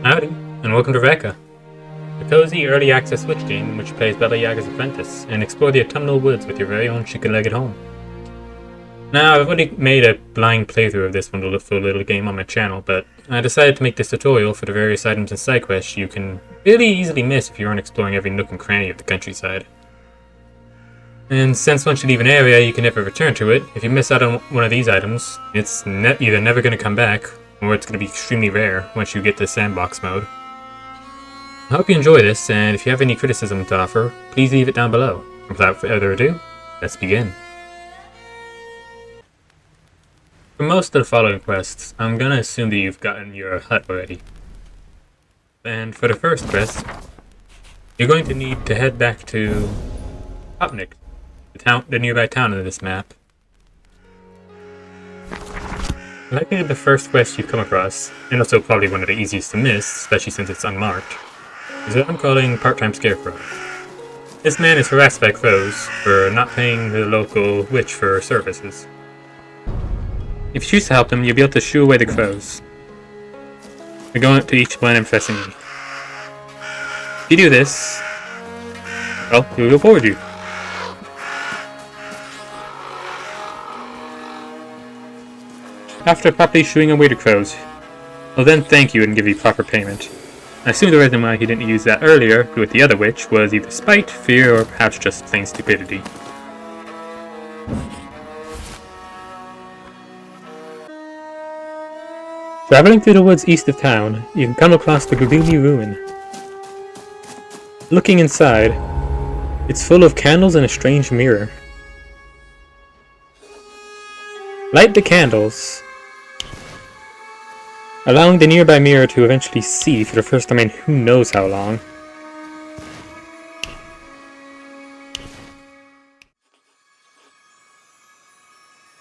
Howdy, and welcome to REKA, a cozy early access Switch game in which plays Jaga's Apprentice and explore the autumnal woods with your very own chicken-legged home. Now, I've already made a blind playthrough of this wonderful little game on my channel, but I decided to make this tutorial for the various items and sidequests you can really easily miss if you aren't exploring every nook and cranny of the countryside. And since once you leave an area, you can never return to it. If you miss out on one of these items, it's either never going to come back, or it's going to be extremely rare once you get to sandbox mode. I hope you enjoy this, and if you have any criticism to offer, please leave it down below. Without further ado, let's begin. For most of the following quests, I'm going to assume that you've gotten your hut already. And for the first quest, you're going to need to head back to Kopnik, the nearby town of this map. Likely the first quest you come across, and also probably one of the easiest to miss, especially since it's unmarked, is what I'm calling part-time scarecrow. This man is harassed by crows for not paying the local witch for her services. If you choose to help him, you'll be able to shoo away the crows. We go to each one and pressing E. If you do this, well, he will reward you. After properly shooing away the crows, he'll then thank you and give you proper payment. I assume the reason why he didn't use that earlier with the other witch was either spite, fear, or perhaps just plain stupidity. Traveling through the woods east of town, you can come across the gloomy ruin. Looking inside, it's full of candles and a strange mirror. Light the candles, allowing the nearby mirror to eventually see for the first time in who knows how long.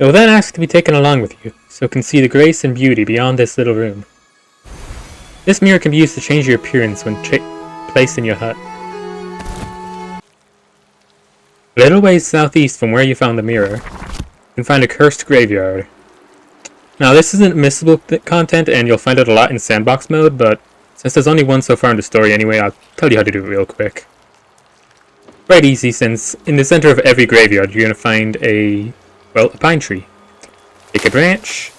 It will then ask to be taken along with you, so it can see the grace and beauty beyond this little room. This mirror can be used to change your appearance when placed in your hut. A little ways southeast from where you found the mirror, you can find a cursed graveyard. Now this isn't Missable content and you'll find it a lot in sandbox mode, but since there's only one so far in the story anyway, I'll tell you how to do it real quick. Quite easy, since in the center of every graveyard you're going to find a pine tree. Take a branch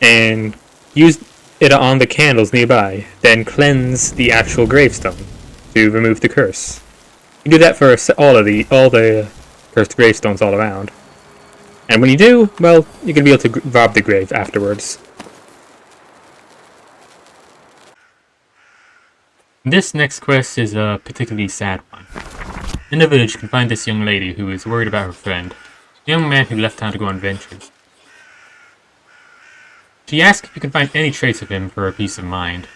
and use it on the candles nearby, then cleanse the actual gravestone to remove the curse. You do that for all the cursed gravestones all around. And when you do, well, you're going to be able to rob the grave afterwards. This next quest is a particularly sad one. In the village, you can find this young lady who is worried about her friend, the young man who left town to go on adventures. She asks if you can find any trace of him for her peace of mind.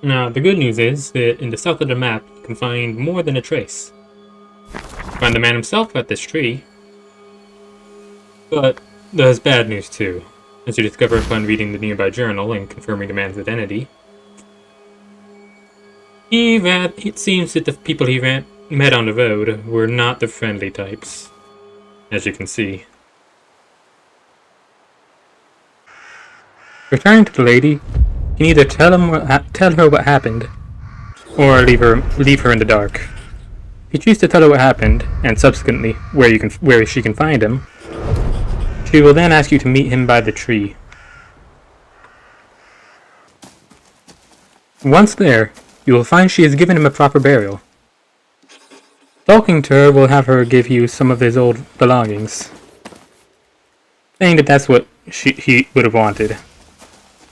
Now, the good news is that in the south of the map, you can find more than a trace. Find the man himself at this tree, but there's bad news too, as you discover upon reading the nearby journal and confirming the man's identity. It seems that the people he met on the road were not the friendly types, as you can see. Returning to the lady, you can either tell her what happened, or leave her in the dark. If you choose to tell her what happened, and subsequently where she can find him, she will then ask you to meet him by the tree. Once there, you will find she has given him a proper burial. Talking to her will have her give you some of his old belongings, saying that that's what he would have wanted.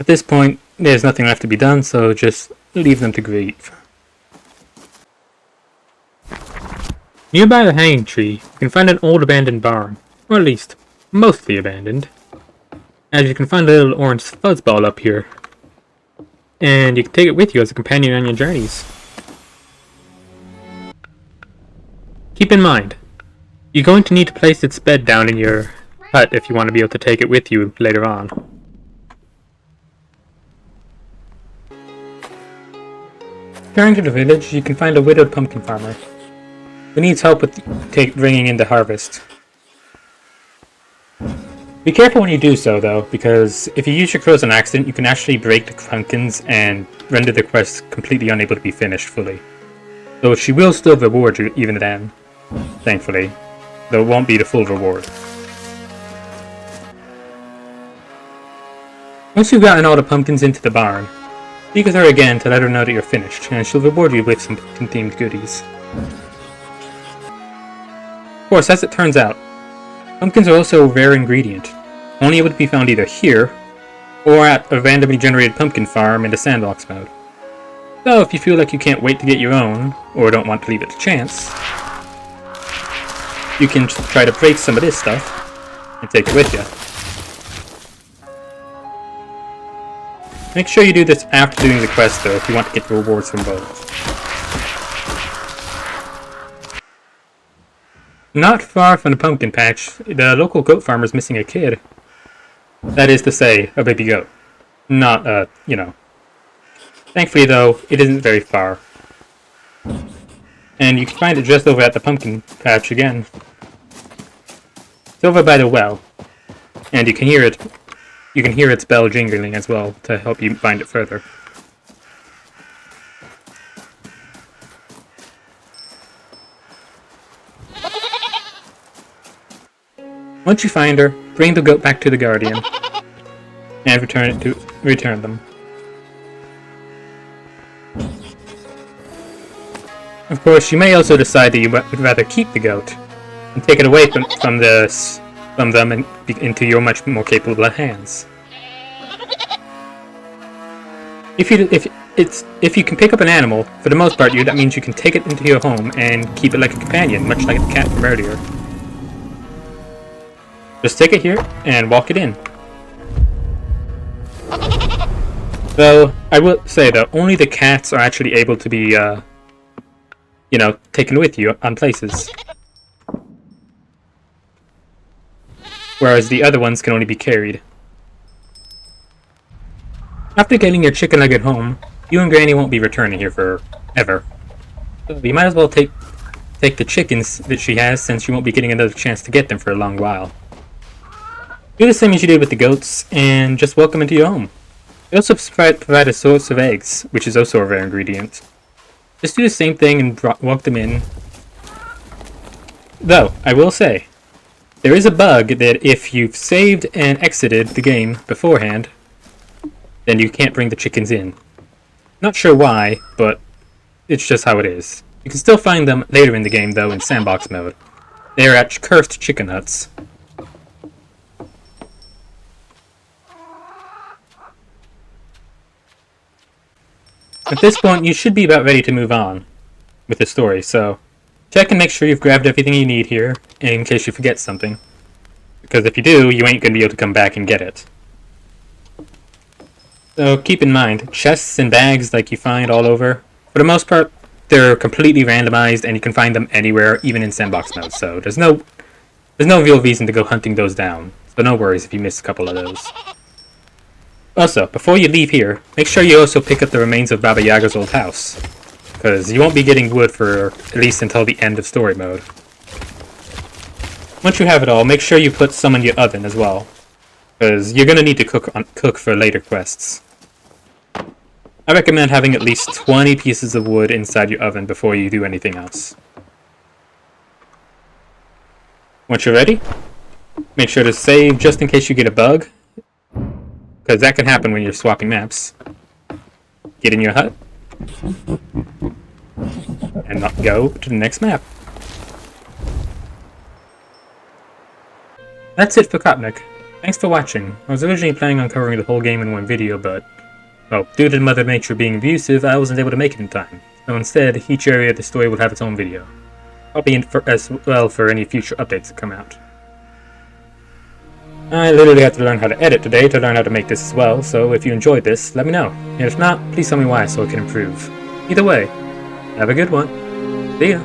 At this point, there's nothing left to be done, so just leave them to grieve. Nearby the hanging tree, you can find an old abandoned barn, or at least, mostly abandoned, as you can find a little orange fuzzball up here, and you can take it with you as a companion on your journeys. Keep in mind, you're going to need to place its bed down in your hut if you want to be able to take it with you later on. Returning to the village, you can find a widowed pumpkin farmer who needs help with bringing in the harvest. Be careful when you do so, though, because if you use your crows on accident, you can actually break the pumpkins and render the quest completely unable to be finished fully. Though she will still reward you even then, thankfully, though it won't be the full reward. Once you've gotten all the pumpkins into the barn, speak with her again to let her know that you're finished, and she'll reward you with some pumpkin-themed goodies. Of course, as it turns out, pumpkins are also a rare ingredient, only able to be found either here, or at a randomly generated pumpkin farm in the sandbox mode. So if you feel like you can't wait to get your own, or don't want to leave it to chance, you can try to break some of this stuff, and take it with you. Make sure you do this after doing the quest though, if you want to get the rewards from both. Not far from the pumpkin patch, the local goat farmer is missing a kid. That is to say, a baby goat. Not, Thankfully though, it isn't very far. And you can find it just over at the pumpkin patch again. It's over by the well. And you can hear it. You can hear its bell jingling as well to help you find it further. Once you find her, bring the goat back to the Guardian and return them. Of course, you may also decide that you would rather keep the goat and take it away from them and into your much more capable hands. If you can pick up an animal, for the most part, that means you can take it into your home and keep it like a companion, much like the cat from earlier. Just take it here and walk it in. Though I will say that only the cats are actually able to be, taken with you on places. Whereas the other ones can only be carried. After getting your chicken nugget home, you and Granny won't be returning here forever. So you might as well take the chickens that she has, since you won't be getting another chance to get them for a long while. Do the same as you did with the goats, and just welcome into your home. They also provide a source of eggs, which is also a rare ingredient. Just do the same thing and walk them in. Though, I will say, there is a bug that if you've saved and exited the game beforehand, then you can't bring the chickens in. Not sure why, but it's just how it is. You can still find them later in the game, though, in sandbox mode. They are at cursed chicken huts. At this point, you should be about ready to move on with the story, so check and make sure you've grabbed everything you need here, in case you forget something. Because if you do, you ain't going to be able to come back and get it. So keep in mind, chests and bags like you find all over, for the most part, they're completely randomized and you can find them anywhere, even in sandbox mode, so there's no real reason to go hunting those down, so no worries if you miss a couple of those. Also, before you leave here, make sure you also pick up the remains of Baba Yaga's old house, because you won't be getting wood for at least until the end of story mode. Once you have it all, make sure you put some in your oven as well, because you're going to need to cook for later quests. I recommend having at least 20 pieces of wood inside your oven before you do anything else. Once you're ready, make sure to save just in case you get a bug, because that can happen when you're swapping maps. Get in your hut, and not go to the next map. That's it for Kopnik. Thanks for watching. I was originally planning on covering the whole game in one video, but, well, due to Mother Nature being abusive, I wasn't able to make it in time. So instead, each area of the story will have its own video. I'll be in as well for any future updates that come out. I literally had to learn how to edit today to learn how to make this as well, so if you enjoyed this, let me know. And if not, please tell me why so I can improve. Either way, have a good one. See ya!